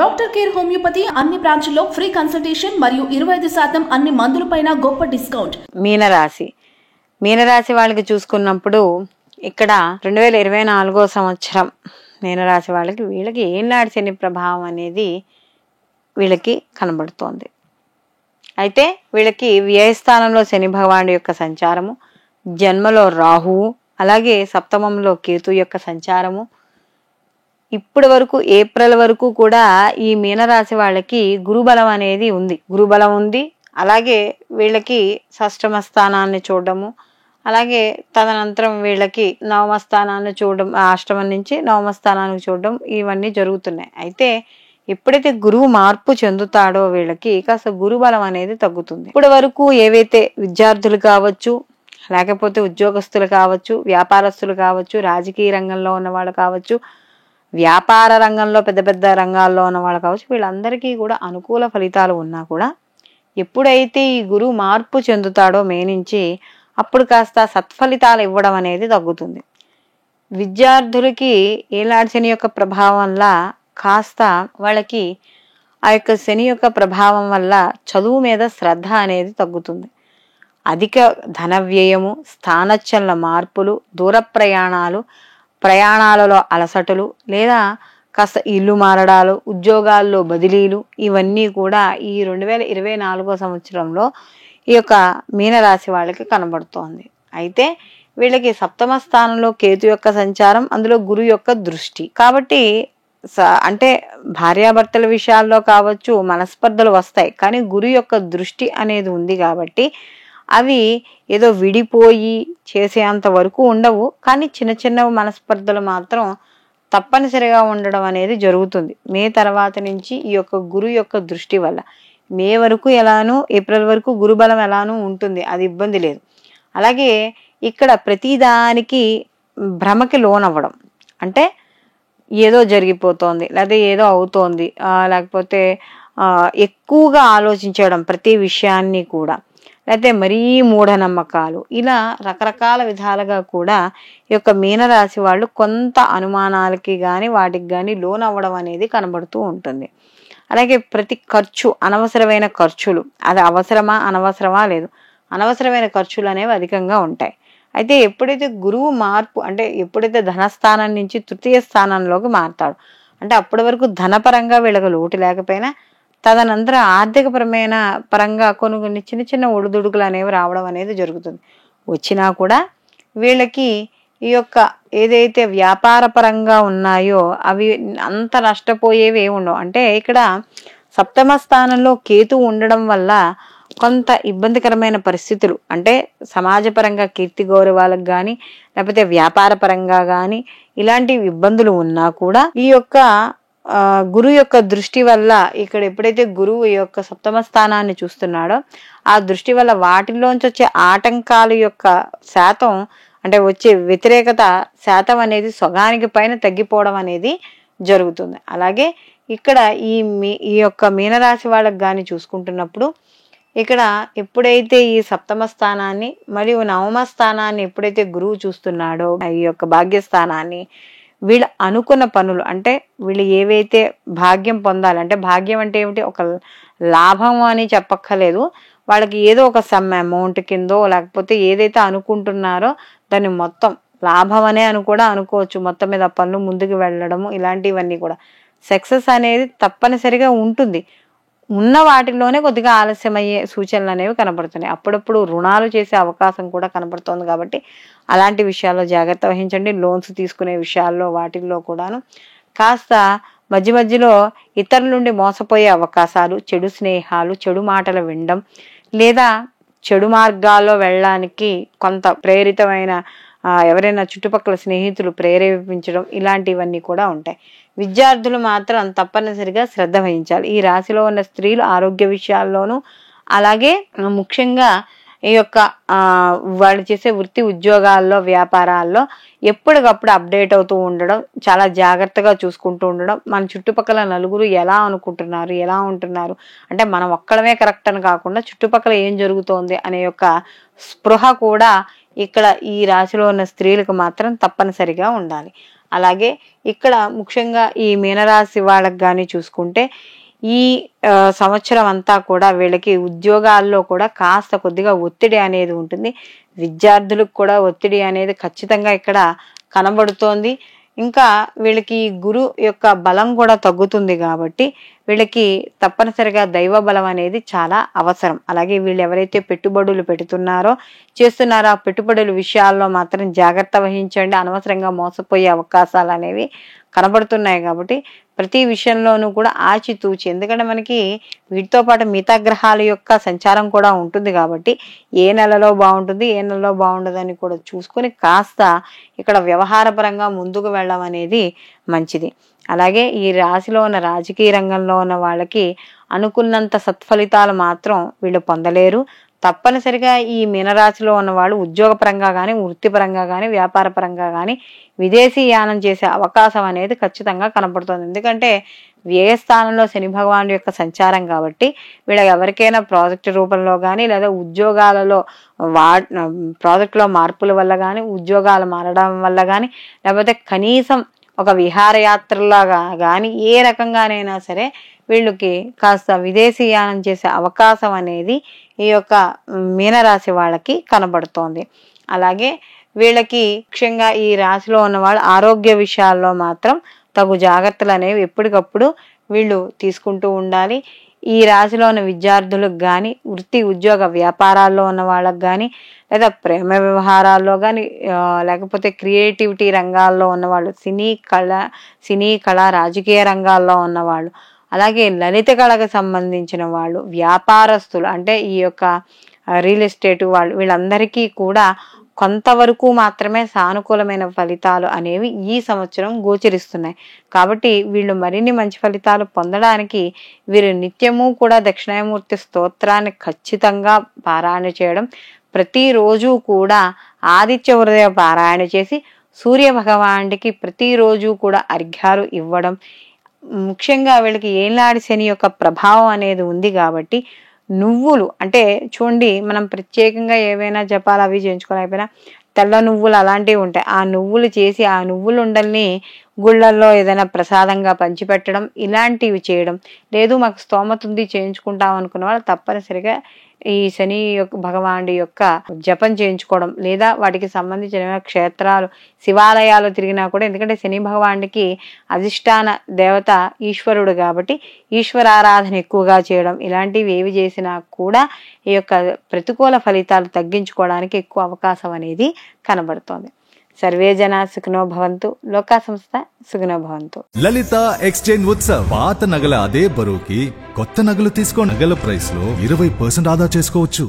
Doctor care homeopathy అన్ని బ్రాంచ్ల్లో free consultation మరియు 25% అన్ని మందులపైన గొప్ప డిస్కౌంట్. మీనరాశి వాళ్ళకి చూసుకున్నప్పుడు ఇక్కడ 2024 సంవత్సరం మీనరాశి వీళ్ళకి ఏనాడు శని ప్రభావం అనేది వీళ్ళకి కనబడుతోంది. అయితే వీళ్ళకి వ్యయస్థానంలో శని భగవానుడి యొక్క సంచారము, జన్మలో రాహువు, అలాగే సప్తమంలో కేతు యొక్క సంచారము, ఇప్పటి వరకు ఏప్రిల్ వరకు కూడా ఈ మీనరాశి వాళ్ళకి గురుబలం అనేది ఉంది. గురుబలం ఉంది. అలాగే వీళ్ళకి షష్టమ స్థానాన్ని చూడడము, అలాగే తదనంతరం వీళ్ళకి నవమ స్థానాన్ని చూడడం, అష్టమం నుంచి నవమ స్థానానికి చూడడం, ఇవన్నీ జరుగుతున్నాయి. అయితే ఎప్పుడైతే గురువు మార్పు చెందుతాడో వీళ్ళకి కాస్త గురుబలం అనేది తగ్గుతుంది. ఇప్పటి వరకు ఏవైతే విద్యార్థులు కావచ్చు, లేకపోతే ఉద్యోగస్తులు కావచ్చు, వ్యాపారస్తులు కావచ్చు, రాజకీయ రంగంలో ఉన్న వాళ్ళు కావచ్చు, వ్యాపార రంగంలో పెద్ద పెద్ద రంగాల్లో ఉన్న వాళ్ళు కావచ్చు, వీళ్ళందరికీ కూడా అనుకూల ఫలితాలు ఉన్నా కూడా ఎప్పుడైతే ఈ గురువు మార్పు చెందుతాడో మే నుంచి, అప్పుడు కాస్త సత్ఫలితాలు ఇవ్వడం అనేది తగ్గుతుంది. విద్యార్థులకి ఏలాంటి శని యొక్క ప్రభావం వల్ల కాస్త వాళ్ళకి ఆ యొక్క శని యొక్క ప్రభావం వల్ల చదువు మీద శ్రద్ధ అనేది తగ్గుతుంది. అధిక ధన వ్యయము, స్థానచలన మార్పులు, దూర ప్రయాణాలలో అలసటలు, లేదా కాస్త ఇల్లు మారడాలు, ఉద్యోగాల్లో బదిలీలు, ఇవన్నీ కూడా ఈ 2024 సంవత్సరంలో ఈ యొక్క మీనరాశి వాళ్ళకి కనబడుతోంది. అయితే వీళ్ళకి సప్తమ స్థానంలో కేతు యొక్క సంచారం, అందులో గురు యొక్క దృష్టి. కాబట్టి అంటే భార్యాభర్తల విషయాల్లో కావచ్చు మనస్పర్ధలు వస్తాయి, కానీ గురు యొక్క దృష్టి అనేది ఉంది కాబట్టి అవి ఏదో విడిపోయి చేసేంత వరకు ఉండవు, కానీ చిన్న చిన్న మనస్పర్ధలు మాత్రం తప్పనిసరిగా ఉండడం అనేది జరుగుతుంది. మే తర్వాత నుంచి ఈ యొక్క గురు యొక్క దృష్టి వల్ల మే వరకు ఎలానూ, ఏప్రిల్ వరకు గురుబలం ఎలానూ ఉంటుంది, అది ఇబ్బంది లేదు. అలాగే ఇక్కడ ప్రతిదానికి భ్రమకి లోనవ్వడం, అంటే ఏదో జరిగిపోతోంది, లేదా ఏదో అవుతోంది, లేకపోతే ఎక్కువగా ఆలోచించడం ప్రతి విషయాన్ని కూడా, లేకపోతే మరీ మూఢనమ్మకాలు, ఇలా రకరకాల విధాలుగా కూడా ఈ యొక్క మీనరాశి వాళ్ళు కొంత అనుమానాలకి కానీ వాటికి కానీ లోన్ అవ్వడం అనేది కనబడుతూ ఉంటుంది. అలాగే ప్రతి ఖర్చు, అనవసరమైన ఖర్చులు, అది అవసరమా అనవసరమా లేదు, అనవసరమైన ఖర్చులు అనేవి అధికంగా ఉంటాయి. అయితే ఎప్పుడైతే గురువు మార్పు, అంటే ఎప్పుడైతే ధనస్థానం నుంచి తృతీయ స్థానంలోకి మారుతాడు, అంటే అప్పటి వరకు ధనపరంగా వీళ్ళకి లోటు లేకపోయినా తదనంతరం ఆర్థిక పరంగా కొన్ని చిన్న చిన్న ఒడిదుడుకులు అనేవి రావడం అనేది జరుగుతుంది. వచ్చినా కూడా వీళ్ళకి ఈ యొక్క ఏదైతే వ్యాపార పరంగా ఉన్నాయో అవి అంత నష్టపోయేవి ఏమి ఉండవు. అంటే ఇక్కడ సప్తమ స్థానంలో కేతు ఉండడం వల్ల కొంత ఇబ్బందికరమైన పరిస్థితులు, అంటే సమాజపరంగా కీర్తి గౌరవాలకు కానీ, లేకపోతే వ్యాపార పరంగా కానీ ఇలాంటి ఇబ్బందులు ఉన్నా కూడా ఈ యొక్క గురు యొక్క దృష్టి వల్ల, ఇక్కడ ఎప్పుడైతే గురువు ఈ యొక్క సప్తమ స్థానాన్ని చూస్తున్నాడో ఆ దృష్టి వల్ల వాటిల్లోంచి వచ్చే ఆటంకాల యొక్క శాతం, అంటే వచ్చే వ్యతిరేకత శాతం అనేది సగానికి పైన తగ్గిపోవడం అనేది జరుగుతుంది. అలాగే ఇక్కడ ఈ యొక్క మీనరాశి వాళ్ళకి కానీ చూసుకుంటున్నప్పుడు ఇక్కడ ఎప్పుడైతే ఈ సప్తమ స్థానాన్ని మరియు నవమ స్థానాన్ని ఎప్పుడైతే గురువు చూస్తున్నాడో, ఈ యొక్క భాగ్యస్థానాన్ని, వీళ్ళు అనుకున్న పనులు, అంటే వీళ్ళు ఏవైతే భాగ్యం పొందాలి, అంటే భాగ్యం అంటే ఏమిటి, ఒక లాభం అని చెప్పక్కర్లేదు, వాళ్ళకి ఏదో ఒక సమ్ అమౌంట్ కిందో లేకపోతే ఏదైతే అనుకుంటున్నారో దాన్ని మొత్తం లాభం అనే కూడా అనుకోవచ్చు, మొత్తం మీద పనులు ముందుకు వెళ్ళడము, ఇలాంటివన్నీ కూడా సక్సెస్ అనేది తప్పనిసరిగా ఉంటుంది. ఉన్న వాటిల్లోనే కొద్దిగా ఆలస్యమయ్యే సూచనలు అనేవి కనబడుతున్నాయి. అప్పుడప్పుడు రుణాలు చేసే అవకాశం కూడా కనబడుతోంది. కాబట్టి అలాంటి విషయాల్లో జాగ్రత్త వహించండి. లోన్స్ తీసుకునే విషయాల్లో వాటిల్లో కూడాను కాస్త మధ్యలో ఇతరుల నుండి మోసపోయే అవకాశాలు, చెడు స్నేహాలు, చెడు మాటలు వినడం, లేదా చెడు మార్గాల్లో వెళ్ళడానికి కొంత ప్రేరితమైన ఎవరైనా చుట్టుపక్కల స్నేహితులు ప్రేరేపించడం, ఇలాంటివన్నీ కూడా ఉంటాయి. విద్యార్థులు మాత్రం తప్పనిసరిగా శ్రద్ధ వహించాలి. ఈ రాశిలో ఉన్న స్త్రీలు ఆరోగ్య విషయాల్లోనూ, అలాగే ముఖ్యంగా ఈ యొక్క వాళ్ళు చేసే వృత్తి ఉద్యోగాల్లో, వ్యాపారాల్లో ఎప్పటికప్పుడు అప్డేట్ అవుతూ ఉండడం, చాలా జాగ్రత్తగా చూసుకుంటూ ఉండడం, మన చుట్టుపక్కల నలుగురు ఎలా అనుకుంటున్నారు, ఎలా ఉంటున్నారు, అంటే మనం ఒక్కడమే కరెక్ట్ అని కాకుండా చుట్టుపక్కల ఏం జరుగుతోంది అనే యొక్క స్పృహ కూడా ఇక్కడ ఈ రాశిలో ఉన్న స్త్రీలకు మాత్రం తప్పనిసరిగా ఉండాలి. అలాగే ఇక్కడ ముఖ్యంగా ఈ మీనరాశి వాళ్ళకి కానీ చూసుకుంటే ఈ సంవత్సరం అంతా కూడా వీళ్ళకి ఉద్యోగాల్లో కూడా కాస్త కొద్దిగా ఒత్తిడి అనేది ఉంటుంది. విద్యార్థులకు కూడా ఒత్తిడి అనేది ఖచ్చితంగా ఇక్కడ కనబడుతోంది. ఇంకా వీళ్ళకి గురు యొక్క బలం కూడా తగ్గుతుంది కాబట్టి వీళ్ళకి తప్పనిసరిగా దైవ బలం అనేది చాలా అవసరం. అలాగే వీళ్ళు ఎవరైతే పెట్టుబడులు చేస్తున్నారో ఆ పెట్టుబడుల విషయాల్లో మాత్రం జాగ్రత్త వహించండి. అనవసరంగా మోసపోయే అవకాశాలు అనేవి కనబడుతున్నాయి కాబట్టి ప్రతి విషయంలోనూ కూడా ఆచితూచి, ఎందుకంటే మనకి వీటితో పాటు మిగతా గ్రహాల యొక్క సంచారం కూడా ఉంటుంది కాబట్టి ఏ నెలలో బాగుంటుంది ఏ నెలలో బాగుండదని కూడా చూసుకొని కాస్త ఇక్కడ వ్యవహారపరంగా ముందుకు వెళ్ళడం అనేది మంచిది. అలాగే ఈ రాశిలో ఉన్న రాజకీయ రంగంలో ఉన్న వాళ్ళకి అనుకున్నంత సత్ఫలితాలు మాత్రం వీళ్ళు పొందలేరు. తప్పనిసరిగా ఈ మీనరాశిలో ఉన్న వాళ్ళు ఉద్యోగపరంగా కానీ వృత్తిపరంగా కానీ వ్యాపార పరంగా కానీ విదేశీ యానం చేసే అవకాశం అనేది ఖచ్చితంగా కనపడుతుంది. ఎందుకంటే వ్యయస్థానంలో శని భగవానుడి యొక్క సంచారం కాబట్టి వీళ్ళ ఎవరికైనా ప్రాజెక్టు రూపంలో కానీ లేదా ఉద్యోగాలలో ప్రాజెక్టులో మార్పుల వల్ల కానీ ఉద్యోగాలు మారడం వల్ల కానీ లేకపోతే కనీసం ఒక విహారయాత్రలాగా కానీ ఏ రకంగానైనా సరే వీళ్ళకి కాస్త విదేశీ యానం చేసే అవకాశం అనేది ఈ యొక్క మీనరాశి వాళ్ళకి కనబడుతోంది. అలాగే వీళ్ళకి ముఖ్యంగా ఈ రాశిలో ఉన్న వాళ్ళు ఆరోగ్య విషయాల్లో మాత్రం తగు జాగ్రత్తలు అనేవి ఎప్పటికప్పుడు వీళ్ళు తీసుకుంటూ ఉండాలి. ఈ రాశిలో ఉన్న విద్యార్థులకు కానీ వృత్తి ఉద్యోగ వ్యాపారాల్లో ఉన్న వాళ్ళకి కానీ లేదా ప్రేమ వ్యవహారాల్లో కానీ లేకపోతే క్రియేటివిటీ రంగాల్లో ఉన్నవాళ్ళు సినీ కళ రాజకీయ రంగాల్లో ఉన్నవాళ్ళు అలాగే లలిత కళకు సంబంధించిన వాళ్ళు వ్యాపారస్తులు అంటే ఈ యొక్క రియల్ ఎస్టేట్ వాళ్ళు వీళ్ళందరికీ కూడా కొంతవరకు మాత్రమే సానుకూలమైన ఫలితాలు అనేవి ఈ సంవత్సరం గోచరిస్తున్నాయి. కాబట్టి వీళ్ళు మరిన్ని మంచి ఫలితాలు పొందడానికి వీరు నిత్యము కూడా దక్షిణామూర్తి స్తోత్రాన్ని ఖచ్చితంగా పారాయణ చేయడం, ప్రతిరోజు కూడా ఆదిత్య హృదయ పారాయణ చేసి సూర్య భగవానుడికి ప్రతిరోజు కూడా అర్ఘ్యాలు ఇవ్వడం. ముఖ్యంగా వీళ్ళకి ఏళ్ళనాడి శని యొక్క ప్రభావం అనేది ఉంది కాబట్టి నువ్వులు అంటే చూడండి, మనం ప్రత్యేకంగా ఏవైనా జపాలు అవి చేయించుకోలేకపోయినా తెల్ల నువ్వులు అలాంటివి ఉంటాయి. ఆ నువ్వులు చేసి ఆ నువ్వులు ఉండల్ని గుళ్ళల్లో ఏదైనా ప్రసాదంగా పంచిపెట్టడం ఇలాంటివి చేయడం. లేదు మాకు స్తోమత ఉంది చేయించుకుంటాం అనుకున్న వాళ్ళు తప్పనిసరిగా ఈ శని భగవానుడి యొక్క జపం చేయించుకోవడం లేదా వాటికి సంబంధించిన క్షేత్రాలు శివాలయాలు తిరిగినా కూడా, ఎందుకంటే శని భగవానుడికి అధిష్టాన దేవత ఈశ్వరుడు కాబట్టి ఈశ్వరారాధన ఎక్కువగా చేయడం ఇలాంటివి ఏవి చేసినా కూడా ఈ యొక్క ప్రతికూల ఫలితాలు తగ్గించుకోవడానికి ఎక్కువ అవకాశం అనేది కనబడుతోంది. సర్వే జన సుఖినో భవంతు, లోకా సంస్థ సుఖినో భవంతు. లలిత ఎక్స్చేంజ్ ఉత్సవ్. పాత నగల అదే బరువుకి కొత్త నగలు తీసుకో. నగల ప్రైస్ లో 20% ఆదా చేసుకోవచ్చు.